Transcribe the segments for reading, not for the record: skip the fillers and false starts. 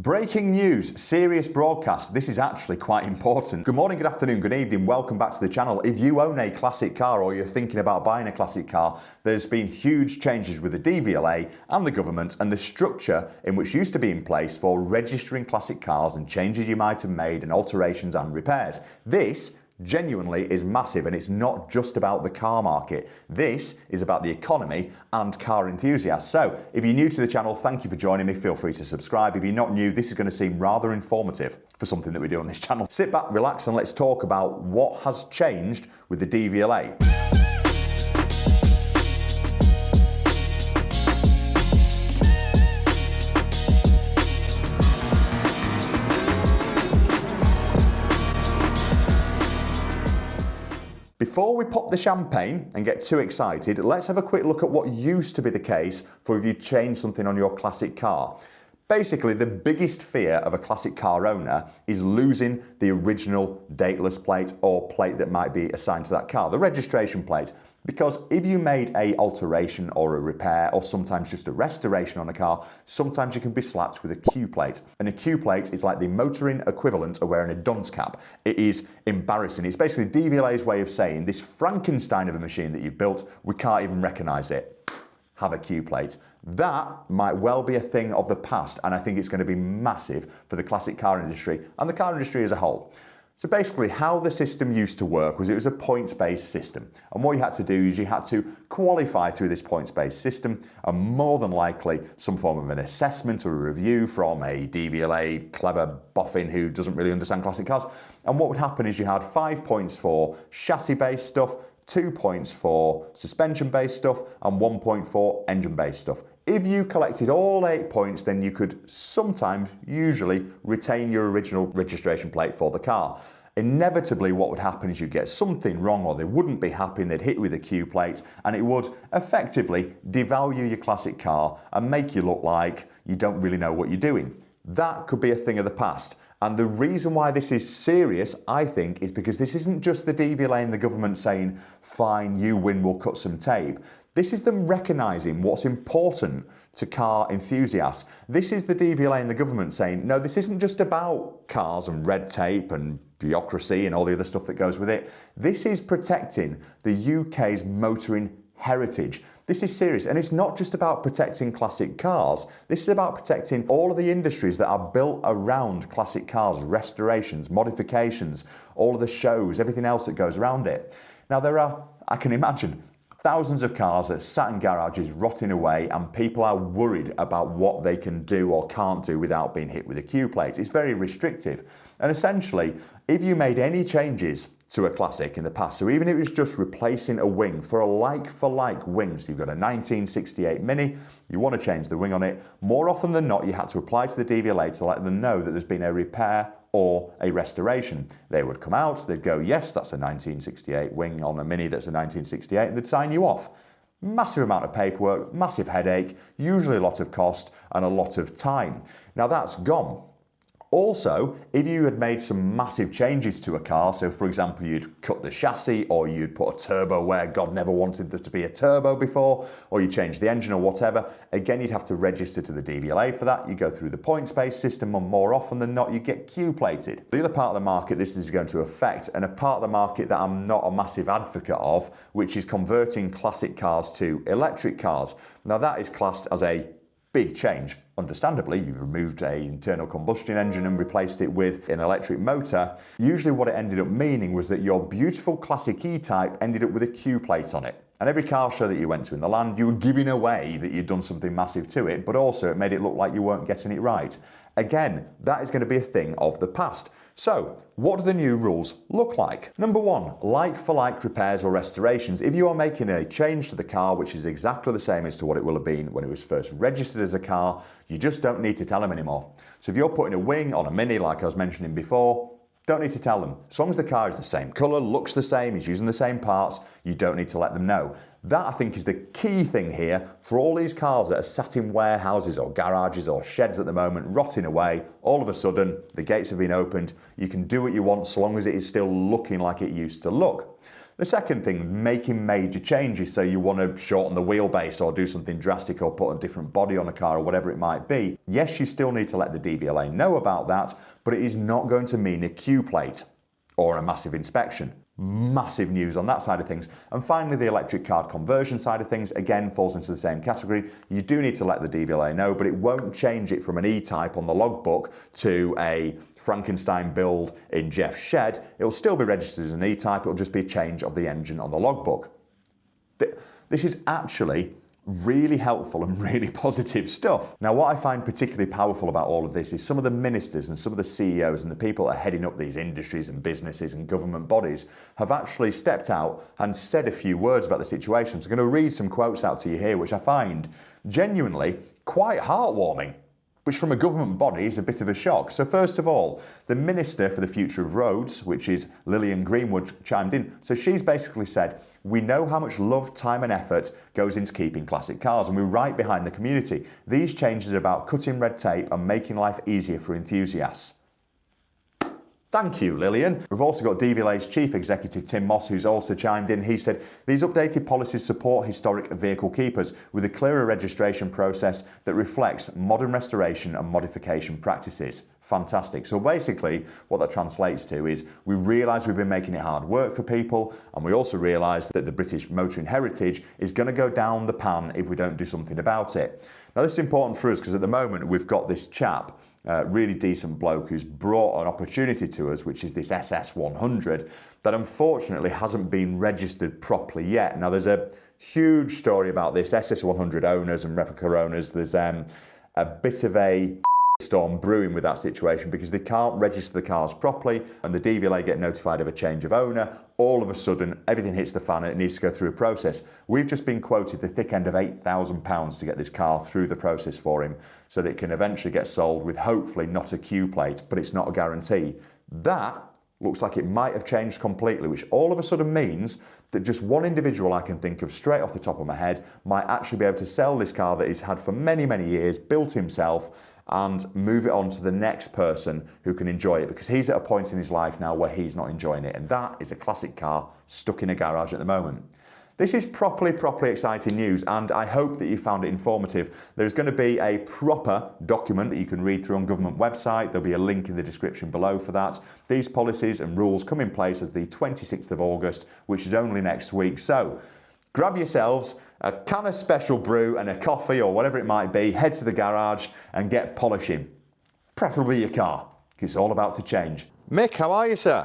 Breaking news, serious broadcast. This is actually quite important. Good morning, good afternoon, good evening. Welcome back to the channel. If you own a classic car or you're thinking about buying a classic car, there's been huge changes with the DVLA and the government and the structure in which used to be in place for registering classic cars and changes you might have made and alterations and repairs. This genuinely is massive, and it's not just about the car market. This is about the economy and car enthusiasts. So if you're new to the channel, thank you for joining me. Feel free to subscribe. If you're not new, this is going to seem rather informative for something that we do on this channel. Sit back, relax, and let's talk about what has changed with the DVLA. Before we pop the champagne and get too excited, let's have a quick look at what used to be the case for if you change something on your classic car. Basically, the biggest fear of a classic car owner is losing the original dateless plate or plate that might be assigned to that car, the registration plate. Because if you made an alteration or a repair or sometimes just a restoration on a car, sometimes you can be slapped with a Q plate. And a Q plate is like the motoring equivalent of wearing a dunce cap. It is embarrassing. It's basically DVLA's way of saying this Frankenstein of a machine that you've built, we can't even recognise it. Have a Q plate. That might well be a thing of the past, and I think it's going to be massive for the classic car industry and the car industry as a whole. So basically how the system used to work was it was a points-based system, and what you had to do is you had to qualify through this points-based system, and more than likely some form of an assessment or a review from a DVLA clever boffin who doesn't really understand classic cars. And what would happen is you had 5 points for chassis-based stuff, 2 points for suspension-based stuff, and 1 point for engine-based stuff. If you collected all 8 points, then you could sometimes, usually, retain your original registration plate for the car. Inevitably, what would happen is you'd get something wrong, or they wouldn't be happy and they'd hit you with a Q plate, and it would effectively devalue your classic car and make you look like you don't really know what you're doing. That could be a thing of the past. And the reason why this is serious, I think, is because this isn't just the DVLA and the government saying, fine, you win, we'll cut some tape. This is them recognising what's important to car enthusiasts. This is the DVLA and the government saying, no, this isn't just about cars and red tape and bureaucracy and all the other stuff that goes with it. This is protecting the UK's motoring heritage. This is serious, and it's not just about protecting classic cars. This is about protecting all of the industries that are built around classic cars, restorations, modifications, all of the shows, everything else that goes around it. Now there are, I can imagine, thousands of cars that sat in garages rotting away, and people are worried about what they can do or can't do without being hit with a Q plate. It's very restrictive. And essentially, if you made any changes to a classic in the past, so even if it was just replacing a wing for a like-for-like wing, so you've got a 1968 Mini, you want to change the wing on it, more often than not you had to apply to the DVLA to let them know that there's been a repair or a restoration. They would come out, they'd go, yes, that's a 1968 wing on a Mini that's a 1968, and they'd sign you off. Massive amount of paperwork, massive headache, usually a lot of cost and a lot of time. Now that's gone. Also, if you had made some massive changes to a car, so for example you'd cut the chassis, or you'd put a turbo where God never wanted there to be a turbo before, or you changed the engine or whatever, again you'd have to register to the DVLA for that. You go through the points-based system, and more often than not you get Q-plated. The other part of the market this is going to affect, and a part of the market that I'm not a massive advocate of, which is converting classic cars to electric cars. Now that is classed as a big change. Understandably, you've removed an internal combustion engine and replaced it with an electric motor. Usually what it ended up meaning was that your beautiful classic E-Type ended up with a Q plate on it. And every car show that you went to in the land, you were giving away that you'd done something massive to it, but also it made it look like you weren't getting it right. Again, that is going to be a thing of the past. So, what do the new rules look like? Number one, like-for-like repairs or restorations. If you are making a change to the car which is exactly the same as to what it will have been when it was first registered as a car, you just don't need to tell them anymore. So if you're putting a wing on a Mini like I was mentioning before, don't need to tell them. As long as the car is the same colour, looks the same, is using the same parts, you don't need to let them know. That, I think, is the key thing here for all these cars that are sat in warehouses or garages or sheds at the moment, rotting away. All of a sudden, the gates have been opened. You can do what you want so long as it is still looking like it used to look. The second thing, making major changes, so you want to shorten the wheelbase or do something drastic or put a different body on a car or whatever it might be. Yes, you still need to let the DVLA know about that, but it is not going to mean a Q plate or a massive inspection. Massive news on that side of things. And finally, the electric card conversion side of things, again, falls into the same category. You do need to let the DVLA know, but it won't change it from an E-type on the logbook to a Frankenstein build in Jeff's shed. It'll still be registered as an E-type, it'll just be a change of the engine on the logbook. This is actually really helpful and really positive stuff. Now, what I find particularly powerful about all of this is some of the ministers and some of the CEOs and the people that are heading up these industries and businesses and government bodies have actually stepped out and said a few words about the situation. So I'm going to read some quotes out to you here, which I find genuinely quite heartwarming, which from a government body is a bit of a shock. So first of all, the Minister for the Future of Roads, which is Lillian Greenwood, chimed in. So she's basically said, we know how much love, time and effort goes into keeping classic cars, and we're right behind the community. These changes are about cutting red tape and making life easier for enthusiasts. Thank you, Lillian. We've also got DVLA's Chief Executive, Tim Moss, who's also chimed in. He said, these updated policies support historic vehicle keepers with a clearer registration process that reflects modern restoration and modification practices. Fantastic. So basically, what that translates to is we realise we've been making it hard work for people, and we also realise that the British motoring heritage is going to go down the pan if we don't do something about it. Now, this is important for us because at the moment we've got this chap, really decent bloke, who's brought an opportunity to us, which is this SS100, that unfortunately hasn't been registered properly yet. Now, there's a huge story about this, SS100 owners and replica owners. There's a bit of a storm brewing with that situation because they can't register the cars properly, and the DVLA get notified of a change of owner. All of a sudden, everything hits the fan and it needs to go through a process. We've just been quoted the thick end of £8,000 to get this car through the process for him so that it can eventually get sold with hopefully not a Q plate, but it's not a guarantee. That looks like it might have changed completely, which all of a sudden means that just one individual I can think of straight off the top of my head might actually be able to sell this car that he's had for many, many years, built himself, and move it on to the next person who can enjoy it, because he's at a point in his life now where he's not enjoying it, and that is a classic car stuck in a garage at the moment. This is properly exciting news, and I hope that you found it informative. There's going to be a proper document that you can read through on government website. There'll be a link in the description below for that. These policies and rules come in place as the 26th of August, which is only next week. So grab yourselves a can of special brew and a coffee or whatever it might be, head to the garage and get polishing. Preferably your car, because it's all about to change. Mick, how are you, sir?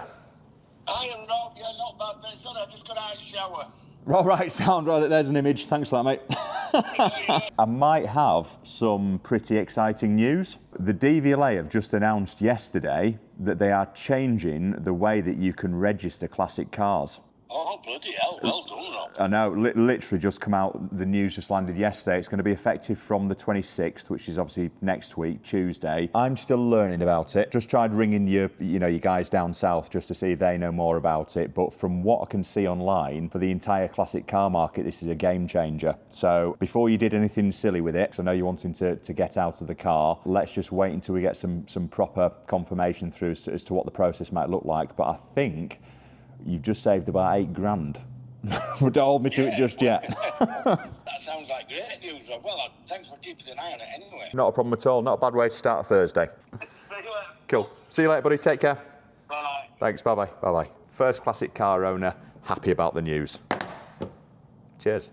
I am Rob, yeah, not bad, mate. Sorry, I just got out of the shower. All right, sound right. There's an image. Thanks for that, mate. I might have some pretty exciting news. The DVLA have just announced yesterday that they are changing the way that you can register classic cars. Oh, bloody hell, well done, Rob. I know, literally just come out, the news just landed yesterday. It's going to be effective from the 26th, which is obviously next week, Tuesday. I'm still learning about it. Just tried ringing you guys down south just to see if they know more about it. But from what I can see online, for the entire classic car market, this is a game changer. So before you did anything silly with it, because I know you're wanting to get out of the car, let's just wait until we get some proper confirmation through as to what the process might look like. But I think you've just saved about £8,000. But don't hold me to it just yet. That sounds like great news, Rob. Well, thanks for keeping an eye on it anyway. Not a problem at all. Not a bad way to start a Thursday. Cool. See you later, buddy. Take care. Bye. Thanks. Bye-bye. Bye-bye. First classic car owner, happy about the news. Cheers.